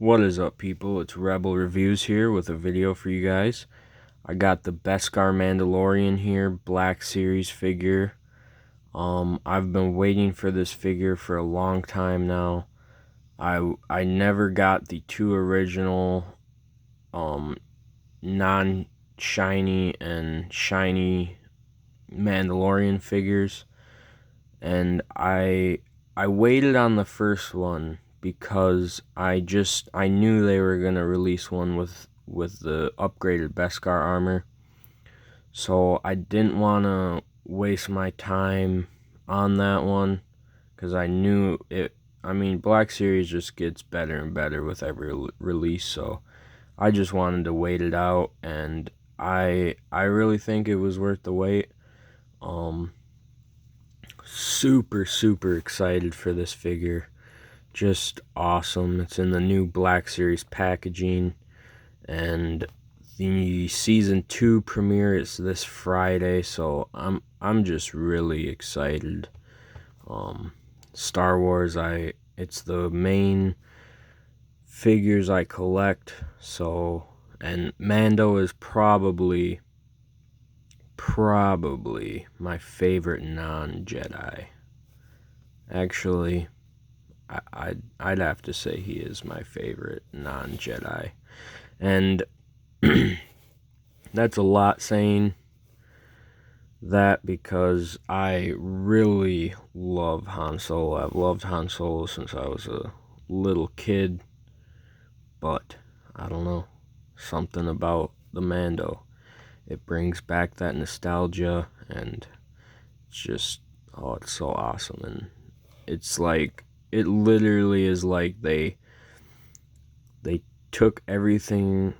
What is up, people? It's Rebel Reviews here with a video for you guys. I got the Beskar Mandalorian here, Black Series figure. I've been waiting for this figure for a long time now. I never got the two original non-shiny and shiny Mandalorian figures, and I waited on the first one because I knew they were gonna release one with the upgraded Beskar armor, so I didn't want to waste my time on that one because I knew it. I mean, Black Series just gets better and better with every release, so I just wanted to wait it out, and I really think it was worth the wait. Super excited for this figure. Just awesome. It's in the new Black Series packaging, and the season 2 premiere is this Friday, so I'm just really excited. Star Wars, it's the main figures I collect, so, and Mando is probably my favorite non-Jedi. Actually, I'd have to say he is my favorite non-Jedi. And that's a lot saying that because I really love Han Solo. I've loved Han Solo since I was a little kid, but I don't know, something about the Mando. It brings back that nostalgia, and it's just, oh, it's so awesome. And it's like, it literally is like they took everything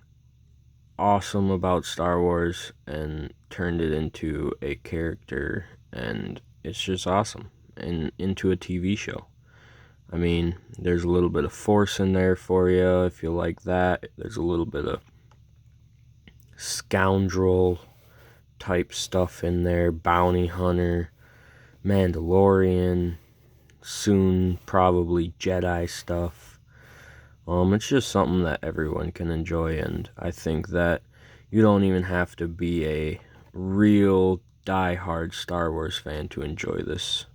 awesome about Star Wars and turned it into a character, and it's just awesome, and into a TV show. I mean, there's a little bit of Force in there for you if you like that. There's a little bit of scoundrel type stuff in there, bounty hunter, Mandalorian, soon probably Jedi stuff. It's just something that everyone can enjoy, and I think that you don't even have to be a real die-hard Star Wars fan to enjoy this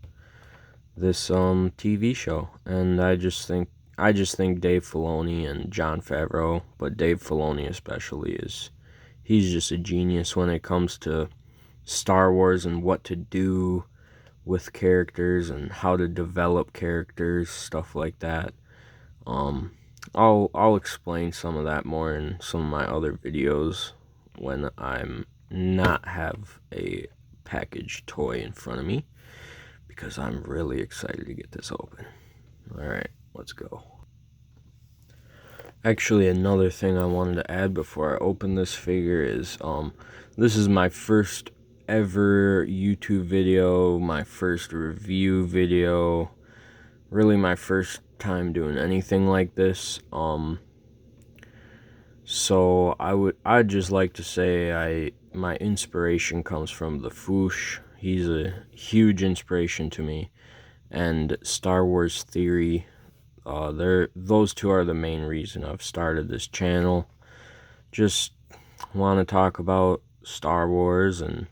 TV show. And I just think Dave Filoni and Jon Favreau, but Dave Filoni especially, he's just a genius when it comes to Star Wars and what to do with characters and how to develop characters, stuff like that. I'll explain some of that more in some of my other videos when I'm not have a packaged toy in front of me, because I'm really excited to get this open. Alright, let's go. Actually, another thing I wanted to add before I open this figure is, this is my first ever YouTube video, my first review video, really my first time doing anything like this. So I'd just like to say my inspiration comes from the Foosh. He's a huge inspiration to me, and Star Wars Theory. Those two are the main reason I've started this channel. Just want to talk about Star Wars, and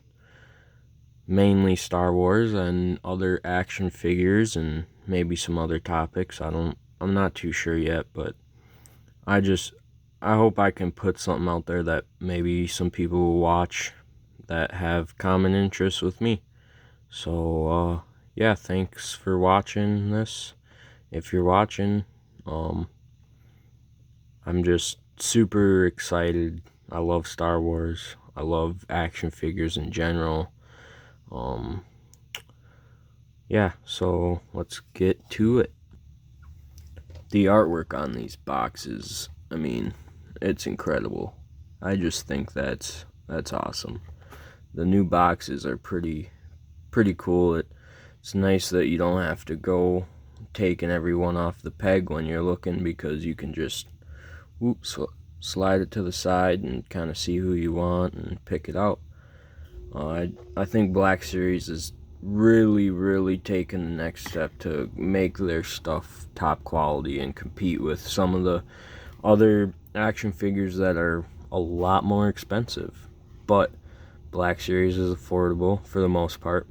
mainly Star Wars and other action figures, and maybe some other topics. I'm not too sure yet, but I hope I can put something out there that maybe some people will watch that have common interests with me. So yeah, thanks for watching this. If you're watching, I'm just super excited. I love Star Wars. I love action figures in general. Yeah, so let's get to it. The artwork on these boxes, I mean, it's incredible. I just think that's awesome. The new boxes are pretty cool. It's nice that you don't have to go taking everyone off the peg when you're looking, because you can just slide it to the side and kind of see who you want and pick it out. I think Black Series is really taking the next step to make their stuff top quality and compete with some of the other action figures that are a lot more expensive, but Black Series is affordable for the most part,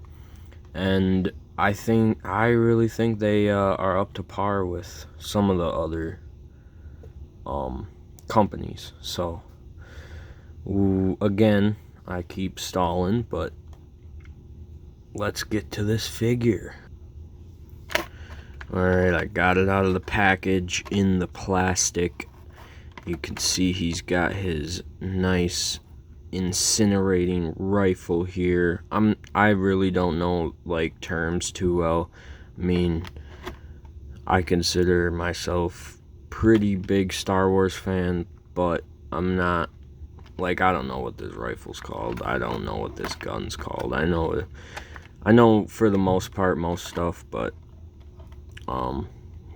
and I really think they are up to par with some of the other companies. So again, I keep stalling, but let's get to this figure. Alright, I got it out of the package in the plastic. You can see he's got his nice incinerating rifle here. I really don't know like terms too well. I mean, I consider myself pretty big Star Wars fan, but I'm not like, I don't know what this rifle's called. I don't know what this gun's called. I know for the most part most stuff, but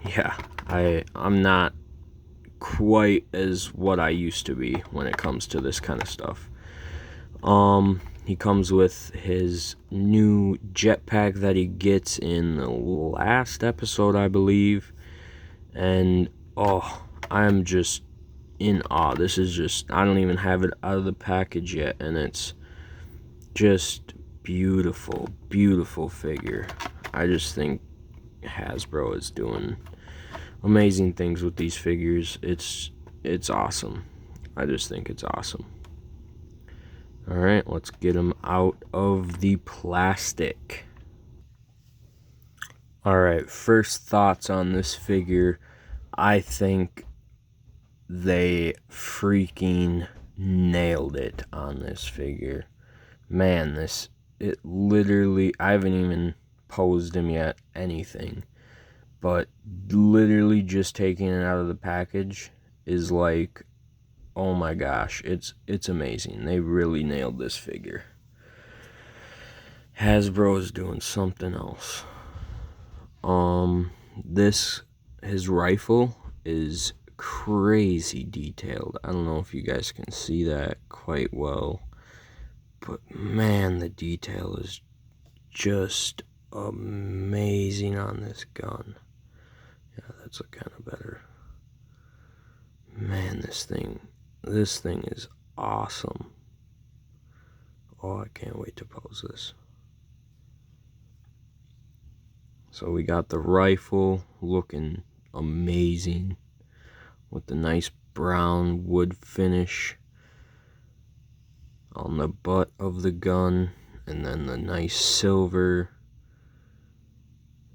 yeah, I'm not quite as what I used to be when it comes to this kind of stuff. He comes with his new jetpack that he gets in the last episode, I believe. And I'm just in awe. This is just, I don't even have it out of the package yet, and it's just beautiful, beautiful figure. I just think Hasbro is doing amazing things with these figures. It's awesome. I just think it's awesome. Alright, let's get them out of the plastic. Alright, first thoughts on this figure. I think they freaking nailed it on this figure. Man, it literally, I haven't even posed him yet, anything. But literally just taking it out of the package is like, oh my gosh, it's amazing. They really nailed this figure. Hasbro is doing something else. His rifle is crazy detailed. I don't know if you guys can see that quite well, but man, the detail is just amazing on this gun. Yeah, that's kind of better. Man, this thing is awesome. Oh, I can't wait to pose this. So we got the rifle looking amazing with the nice brown wood finish on the butt of the gun, and then the nice silver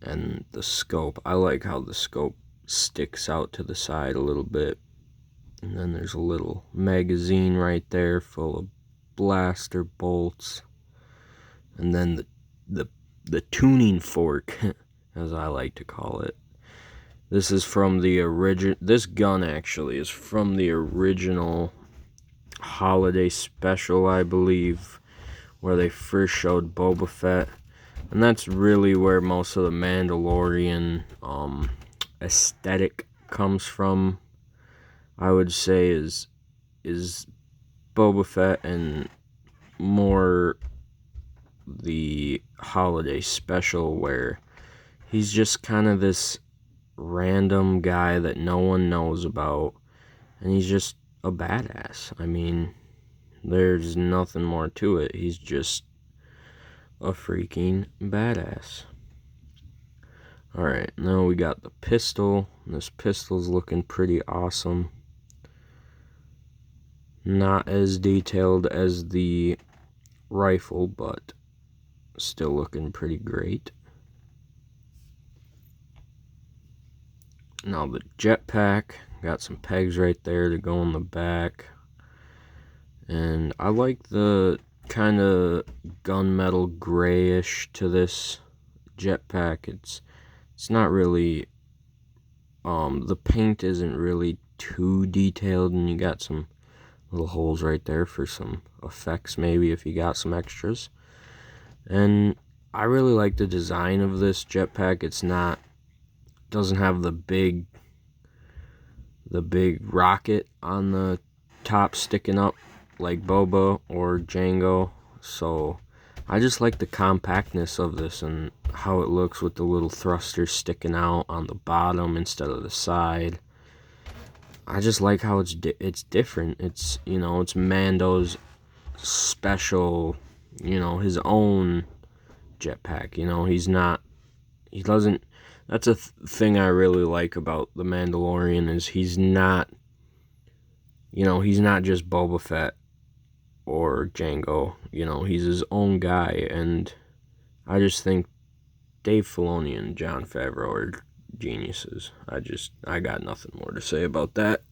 and the scope. I like how the scope sticks out to the side a little bit. And then there's a little magazine right there full of blaster bolts. And then the tuning fork, as I like to call it. This is from the original. This gun actually is from the original holiday special, I believe, where they first showed Boba Fett. And that's really where most of the Mandalorian aesthetic comes from. I would say is Boba Fett, and more the holiday special where he's just kind of this random guy that no one knows about, and he's just a badass. I mean, there's nothing more to it. He's just a freaking badass. Alright, now we got the pistol. This pistol's looking pretty awesome. Not as detailed as the rifle, but still looking pretty great. Now the jetpack, got some pegs right there to go in the back. And I like the kind of gunmetal grayish to this jetpack. It's not really, the paint isn't really too detailed, and you got some little holes right there for some effects, maybe if you got some extras. And I really like the design of this jetpack. Doesn't have the big rocket on the top sticking up like Boba or Jango. So I just like the compactness of this and how it looks with the little thrusters sticking out on the bottom instead of the side. I just like how it's different. It's, it's Mando's special, his own jetpack. He doesn't. That's a thing I really like about the Mandalorian is he's not just Boba Fett or Django. He's his own guy, and I just think Dave Filoni and Jon Favreau are geniuses. I got nothing more to say about that.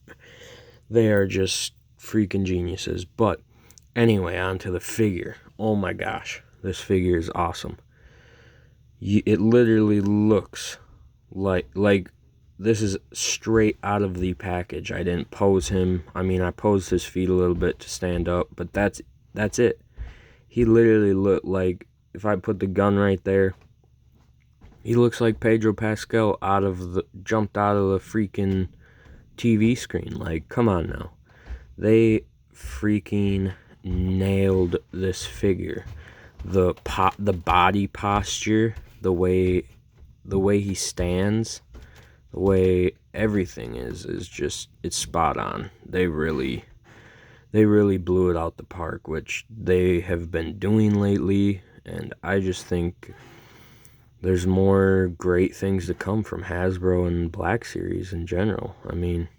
They are just freaking geniuses. But anyway, on to the figure. Oh my gosh, this figure is awesome. It literally looks like this is straight out of the package. I didn't pose him. I mean, I posed his feet a little bit to stand up, but that's it. He literally looked like, if I put the gun right there, he looks like Pedro Pascal jumped out of the freaking TV screen. Like, come on now. They freaking nailed this figure. The body posture, the way he stands, the way everything is just, it's spot on. They really blew it out the park, which they have been doing lately, and I just think there's more great things to come from Hasbro and Black Series in general. I mean,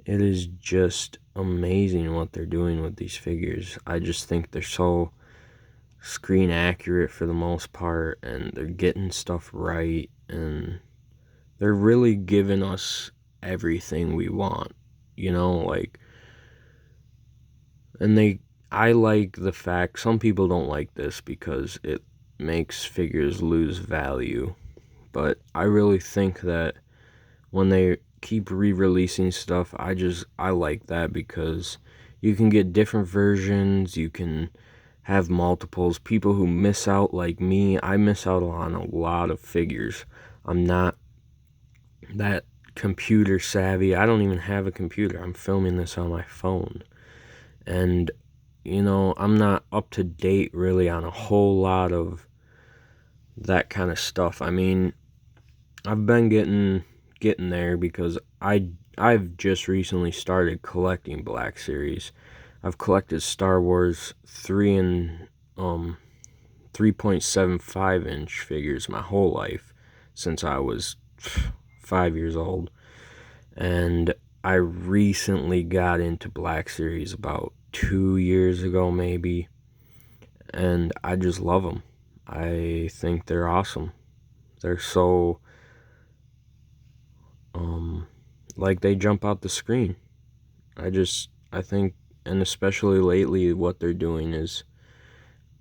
it is just amazing what they're doing with these figures. I just think they're so screen accurate for the most part, and they're getting stuff right, and they're really giving us everything we want, like, and I like the fact, some people don't like this because it makes figures lose value, but I really think that when they keep re-releasing stuff, I like that, because you can get different versions, you can have multiples. People who miss out, like me, I miss out on a lot of figures. I'm not that computer savvy. I don't even have a computer. I'm filming this on my phone, and I'm not up to date really on a whole lot of that kind of stuff. I mean, I've been getting there, because I've just recently started collecting Black Series. I've collected Star Wars 3 and 3.75 inch figures my whole life, since I was 5 years old, and I recently got into Black Series about 2 years ago maybe, and I just love them. I think they're awesome. They're so like, they jump out the screen. I think, and especially lately, what they're doing is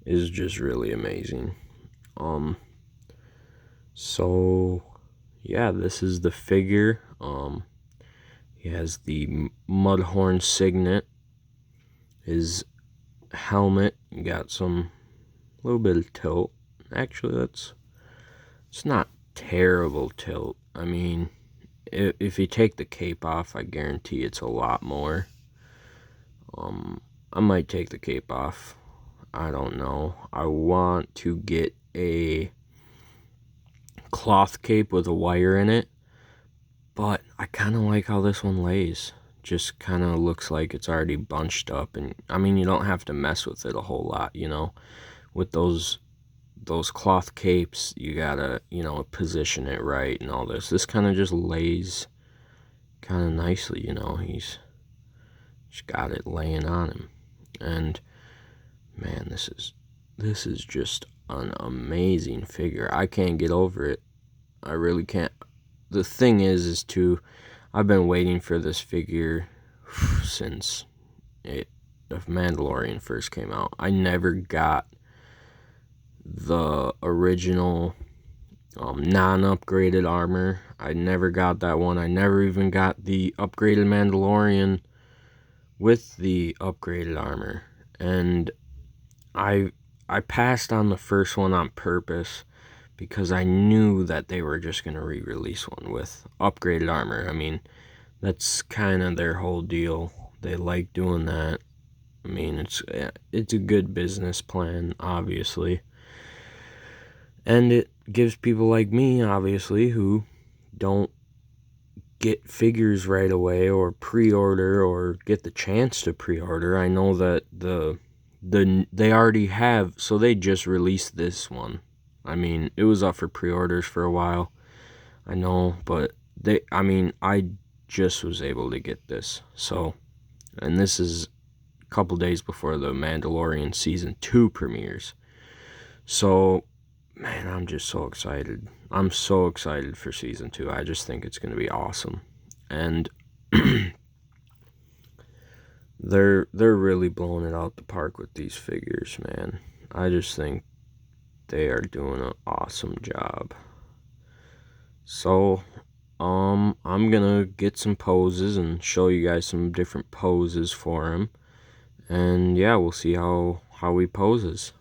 just really amazing. So yeah, this is the figure. He has the Mudhorn signet, his helmet got some little bit of tilt. Actually, it's not terrible tilt. I mean, if you take the cape off, I guarantee it's a lot more. I might take the cape off. I don't know. I want to get a cloth cape with a wire in it, but I kind of like how this one lays. Just kind of looks like it's already bunched up, and I mean, you don't have to mess with it a whole lot, with those cloth capes. You gotta, position it right and all this. This kind of just lays kind of nicely, he's just got it laying on him, and man, this is just an amazing figure. I can't get over it. I really can't. The thing is I've been waiting for this figure since the Mandalorian first came out. I never got the original non-upgraded armor. I never got that one. I never even got the upgraded Mandalorian with the upgraded armor, and I passed on the first one on purpose, because I knew that they were just going to re-release one with upgraded armor. I mean, that's kind of their whole deal. They like doing that. I mean, it's a good business plan, obviously. And it gives people like me, obviously, who don't get figures right away or pre-order or get the chance to pre-order. I know that they already have, so they just released this one. I mean, it was up for pre-orders for a while, I know, but I just was able to get this. So, and this is a couple days before the Mandalorian season 2 premieres. So, man, I'm just so excited. I'm so excited for season 2. I just think it's going to be awesome. And they're really blowing it out the park with these figures, man. I just think they are doing an awesome job. So, I'm gonna get some poses and show you guys some different poses for him. And yeah, we'll see how he poses.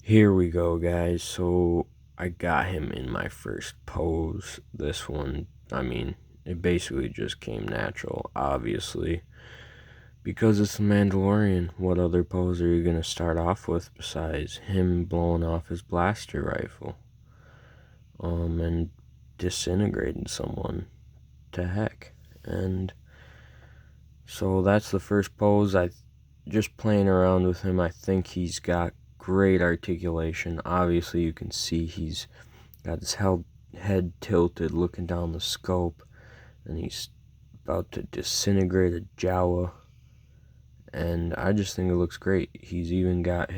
Here we go, guys. So I got him in my first pose. This one, I mean, it basically just came natural, obviously. Because it's the Mandalorian, what other pose are you going to start off with besides him blowing off his blaster rifle? And disintegrating someone to heck. And so that's the first pose. Just playing around with him, I think he's got great articulation. Obviously, you can see he's got his head tilted, looking down the scope, and he's about to disintegrate a Jawa. And I just think it looks great. He's even got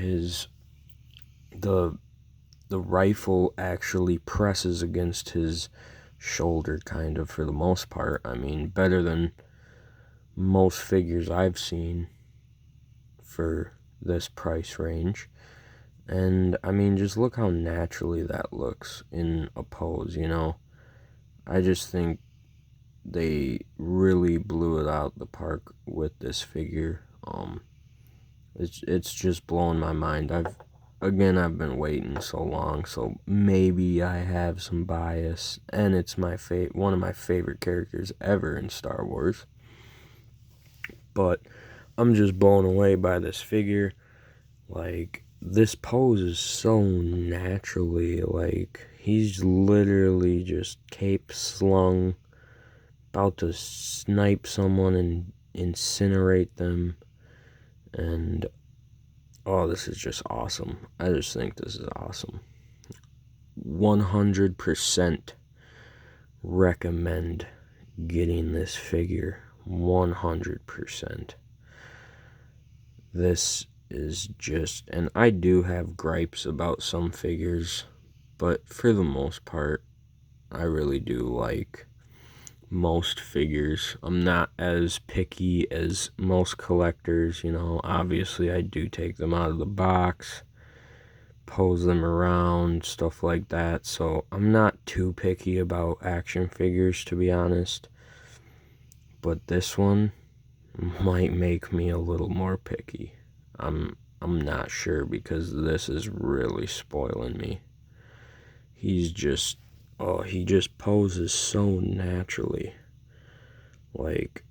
the rifle actually presses against his shoulder, kind of, for the most part. I mean, better than most figures I've seen for this price range. And I mean, just look how naturally that looks in a pose, you know. I just think they really blew it out the park with this figure. It's just blowing my mind. I've been waiting so long, so maybe I have some bias, and it's one of my favorite characters ever in Star Wars. But I'm just blown away by this figure. Like, this pose is so naturally, like, he's literally just cape slung, about to snipe someone and incinerate them. And oh, this is just awesome. I just think this is awesome. 100% recommend getting this figure. 100%. This is just, and I do have gripes about some figures, but for the most part, I really do like most figures. I'm not as picky as most collectors, you know. Obviously, I do take them out of the box, pose them around, stuff like that. So I'm not too picky about action figures, to be honest. But this one might make me a little more picky. I'm not sure, because this is really spoiling me. He just poses so naturally. Like,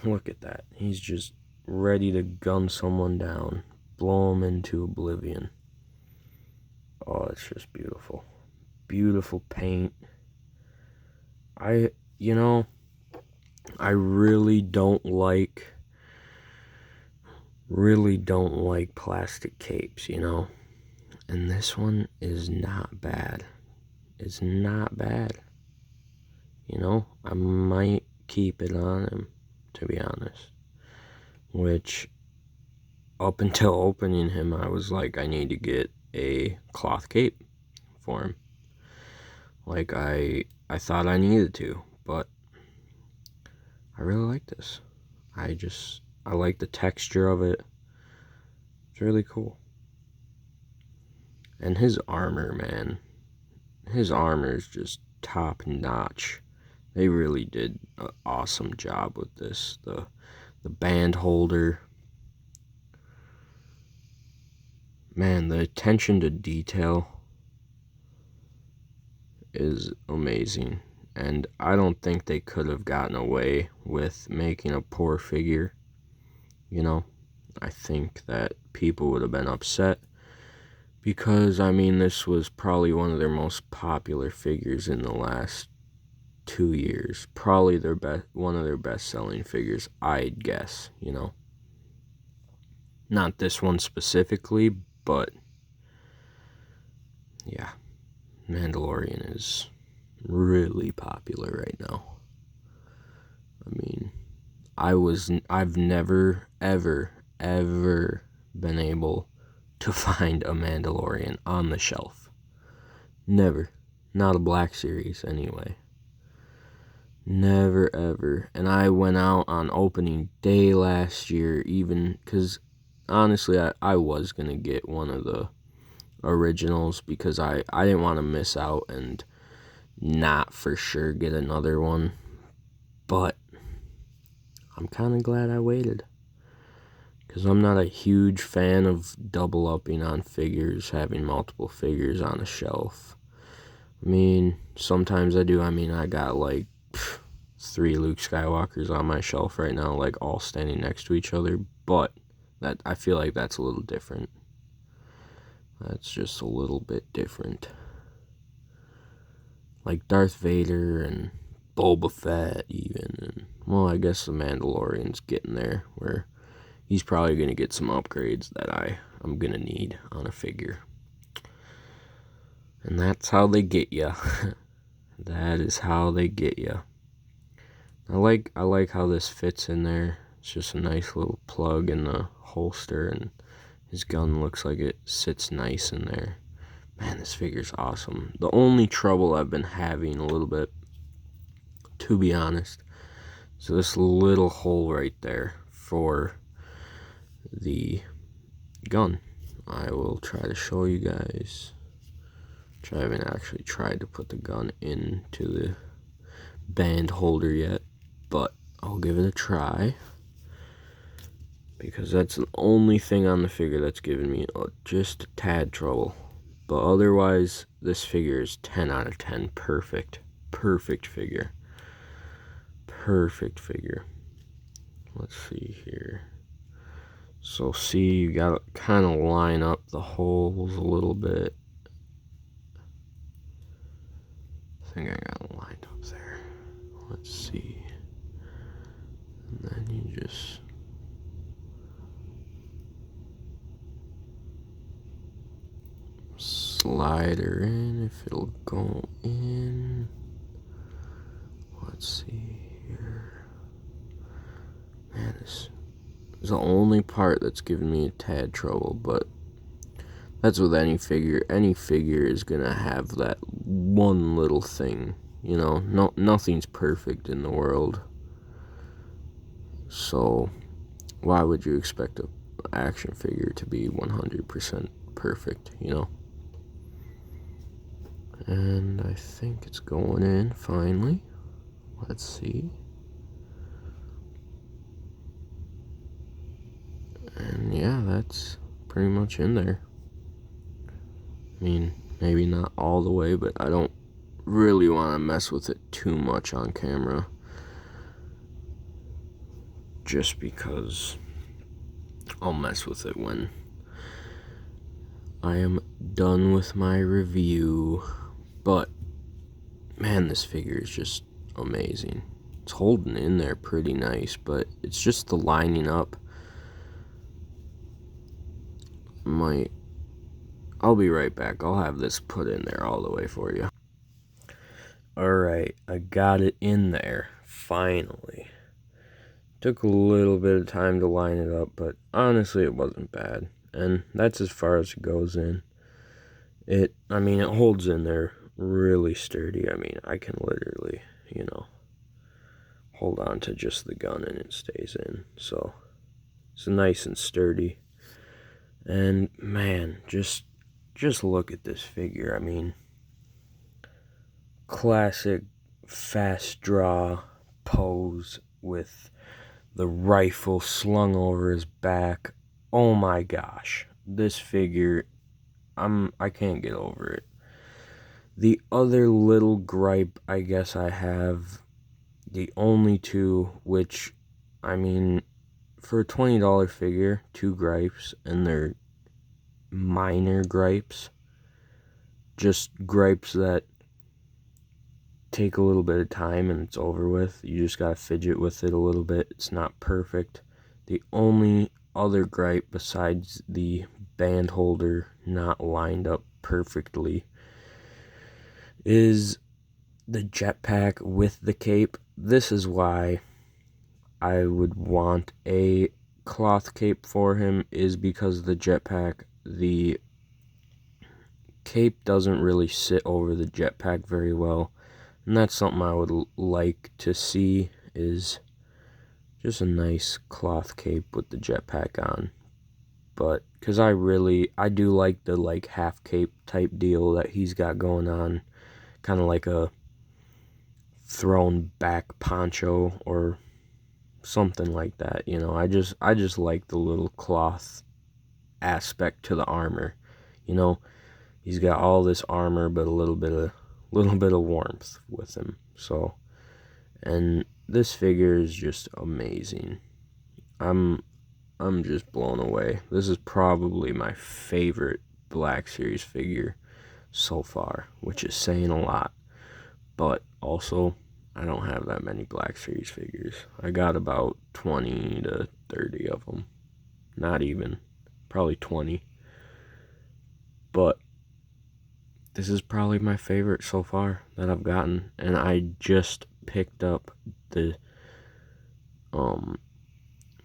look at that. He's just ready to gun someone down, blow him into oblivion. Oh, it's just beautiful. Beautiful paint. I really don't like plastic capes, you know. And this one is not bad. It's not bad. You know, I might keep it on him, to be honest. Which, up until opening him, I was like, I need to get a cloth cape for him. Like, I thought I needed to, but I really like this. I like the texture of it. It's really cool. And his armor, man. His armor is just top notch. They really did an awesome job with this. The band holder. Man, the attention to detail is amazing. And I don't think they could have gotten away with making a poor figure. You know, I think that people would have been upset. Because, I mean, this was probably one of their most popular figures in the last 2 years. Probably one of their best selling figures, I'd guess, you know. Not this one specifically, but yeah, Mandalorian is really popular right now. I mean, I've never, ever been able to find a Mandalorian on the shelf. Never. Not a Black Series, anyway. Never, ever. And I went out on opening day last year, even, because honestly, I was going to get one of the originals, because I didn't want to miss out and not for sure get another one. But I'm kind of glad I waited, because I'm not a huge fan of double upping on figures, having multiple figures on a shelf. I mean, sometimes I do. I mean, I got like 3 Luke Skywalkers on my shelf right now, like all standing next to each other, but that I feel like that's a little different. That's just a little bit different. Like Darth Vader and Boba Fett even, and well, I guess the Mandalorian's getting there, where he's probably going to get some upgrades that I'm going to need on a figure. And that's how they get ya. That is how they get ya. I like how this fits in there. It's just a nice little plug in the holster, and his gun looks like it sits nice in there. Man, this figure's awesome. The only trouble I've been having a little bit, to be honest, so this little hole right there for the gun. I will try to show you guys. I haven't actually tried to put the gun into the band holder yet, but I'll give it a try, because that's the only thing on the figure that's given me just a tad trouble. But otherwise, this figure is 10 out of 10. Perfect figure. Perfect figure. Let's see here. So see, you gotta kind of line up the holes a little bit. I think I got it lined up there. Let's see. And then you just slide her in if it'll go in. Let's see here. Man, this is the only part that's giving me a tad trouble, but that's with any figure. Any figure is gonna have that one little thing, you know. Nothing's perfect in the world, so why would you expect an action figure to be 100% perfect, you know? And I think it's going in finally. Let's see. And yeah, that's pretty much in there. I mean, maybe not all the way, but I don't really want to mess with it too much on camera, just because I'll mess with it when I am done with my review. But man, this figure is just amazing. It's holding in there pretty nice, but it's just the lining up. I'll be right back. I'll have this put in there all the way for you. Alright, I got it in there, finally. Took a little bit of time to line it up, but honestly it wasn't bad. And that's as far as it goes in. It holds in there really sturdy. I mean, I can literally, hold on to just the gun and it stays in. So, it's nice and sturdy. And man, just look at this figure. I mean, classic fast draw pose with the rifle slung over his back. Oh my gosh, this figure, I can't get over it. The other little gripe I guess I have, the only two, which, I mean, for a $20 figure, 2 gripes, and they're minor gripes, just gripes that take a little bit of time and it's over with. You just gotta fidget with it a little bit. It's not perfect. The only other gripe besides the band holder not lined up perfectly is the jetpack with the cape. This is why I would want a cloth cape for him, is because of the jetpack. The cape doesn't really sit over the jetpack very well, and that's something I would like to see, is just a nice cloth cape with the jetpack on. But because I do like the like half cape type deal that he's got going on, kind of like a thrown back poncho or something like that. You know, I just like the little cloth aspect to the armor. You know, he's got all this armor, but a little bit of warmth with him. So, and this figure is just amazing. I'm just blown away. This is probably my favorite Black Series figure so far, which is saying a lot. But also, I don't have that many Black Series figures. I got about 20 to 30 of them. Not even. Probably 20. But this is probably my favorite so far that I've gotten. And I just picked up the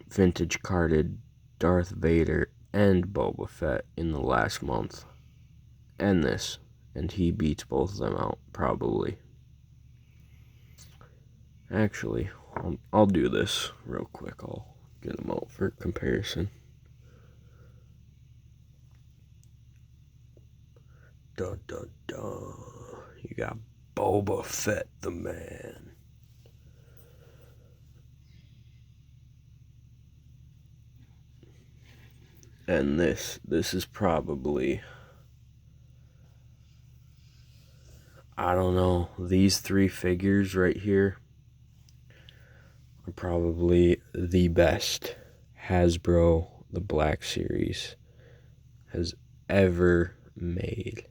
vintage carded Darth Vader and Boba Fett in the last month. And this. And he beats both of them out, probably. Actually, I'll do this real quick. I'll get them out for comparison. Dun dun dun. You got Boba Fett the man. And this is probably, I don't know, these three figures right here are probably the best Hasbro, the Black Series, has ever made.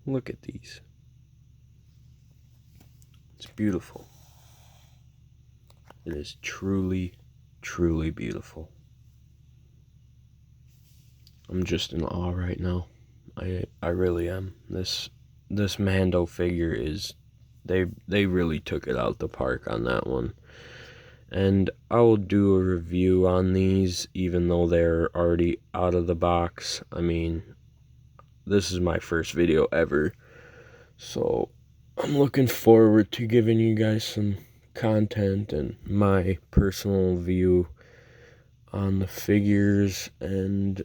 Look at these. It's beautiful. It is truly, truly beautiful. I'm just in awe right now. I really am. This Mando figure is, they really took it out the park on that one. And I will do a review on these even though they're already out of the box. I mean, this is my first video ever, so I'm looking forward to giving you guys some content and my personal view on the figures and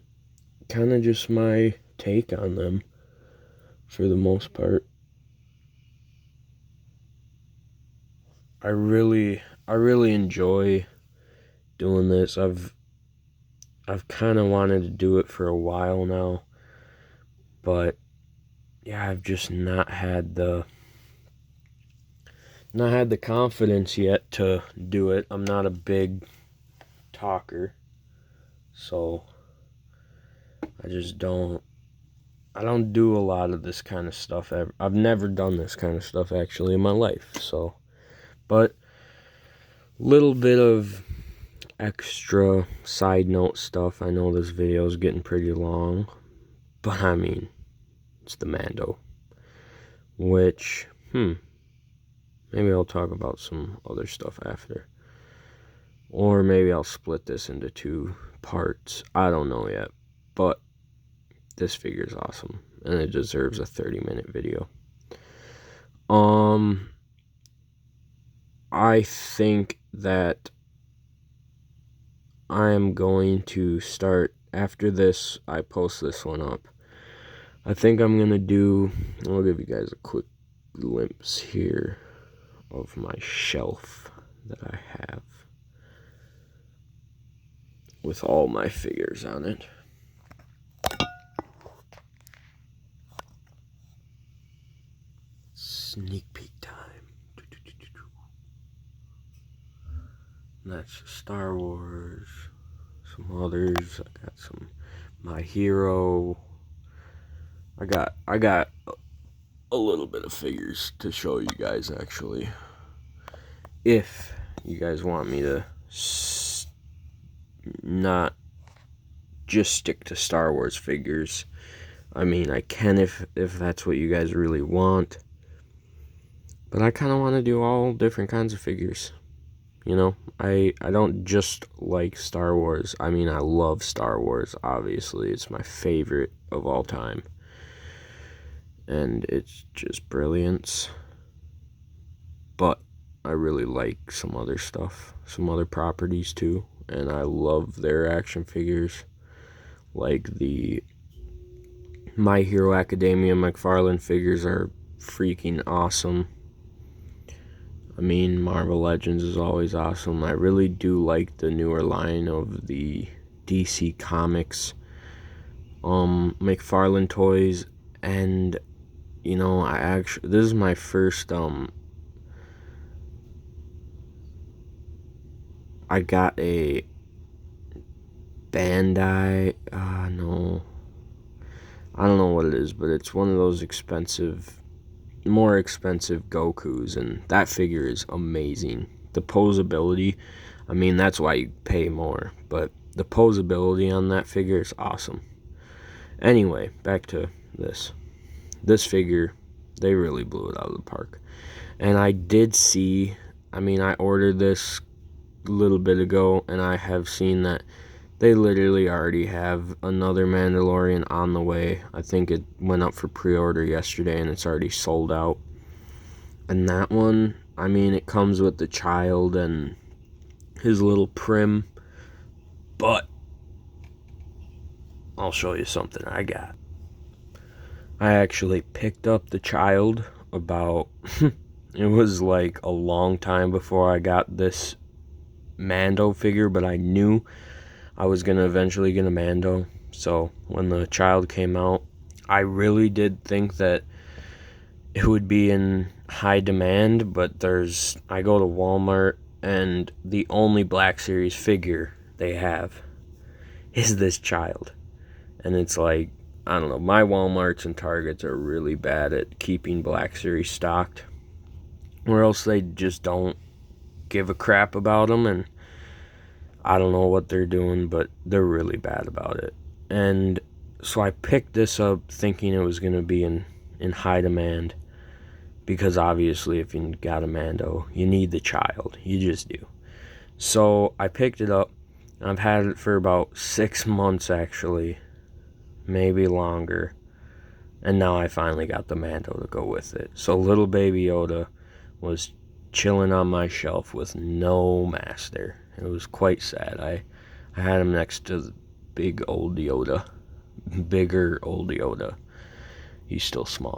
kind of just my take on them for the most part. I really enjoy doing this. I've kind of wanted to do it for a while now, but yeah, I've just not had the confidence yet to do it. I'm not a big talker, so I don't do a lot of this kind of stuff ever. I've never done this kind of stuff actually in my life, so, but little bit of extra side note stuff. I know this video is getting pretty long, but I mean, it's the Mando, which, maybe I'll talk about some other stuff after. Or maybe I'll split this into 2 parts. I don't know yet. But this figure is awesome. And it deserves a 30-minute video. I think that I am going to start, after this, I post this one up. I think I'm going to do, I'll give you guys a quick glimpse here of my shelf that I have with all my figures on it. Sneak peek time. That's Star Wars, some others. I got some My Hero. I got a little bit of figures to show you guys, actually. If you guys want me to not just stick to Star Wars figures, I mean, I can if that's what you guys really want. But I kind of want to do all different kinds of figures. You know, I don't just like Star Wars. I mean, I love Star Wars, obviously. It's my favorite of all time. And it's just brilliance. But I really like some other stuff, some other properties too. And I love their action figures. Like the My Hero Academia McFarlane figures are freaking awesome. I mean, Marvel Legends is always awesome. I really do like the newer line of the DC Comics McFarlane toys, and you know, this is my first I got a Bandai, no, I don't know what it is, but it's one of those more expensive Gokus, and that figure is amazing. The posability, I mean, that's why you pay more, but the posability on that figure is awesome. Anyway, back to this figure, they really blew it out of the park. And I did see, I mean, I ordered this a little bit ago, and I have seen that they literally already have another Mandalorian on the way. I think it went up for pre-order yesterday, and it's already sold out. And that one, I mean, it comes with the child and his little prim. But I'll show you something I got. I actually picked up the child about, it was like a long time before I got this Mando figure, but I knew I was going to eventually get a Mando. So when the child came out, I really did think that it would be in high demand, but I go to Walmart, and the only Black Series figure they have is this child. And it's like, I don't know, my Walmarts and Targets are really bad at keeping Black Series stocked, or else they just don't give a crap about them, and I don't know what they're doing, but they're really bad about it. And so I picked this up thinking it was going to be in high demand, because obviously if you got a Mando, you need the child. You just do. So I picked it up. I've had it for about 6 months, actually, maybe longer. And now I finally got the Mando to go with it. So little baby Yoda was chilling on my shelf with no master. It was quite sad. I had him next to the bigger old Yoda. He's still small.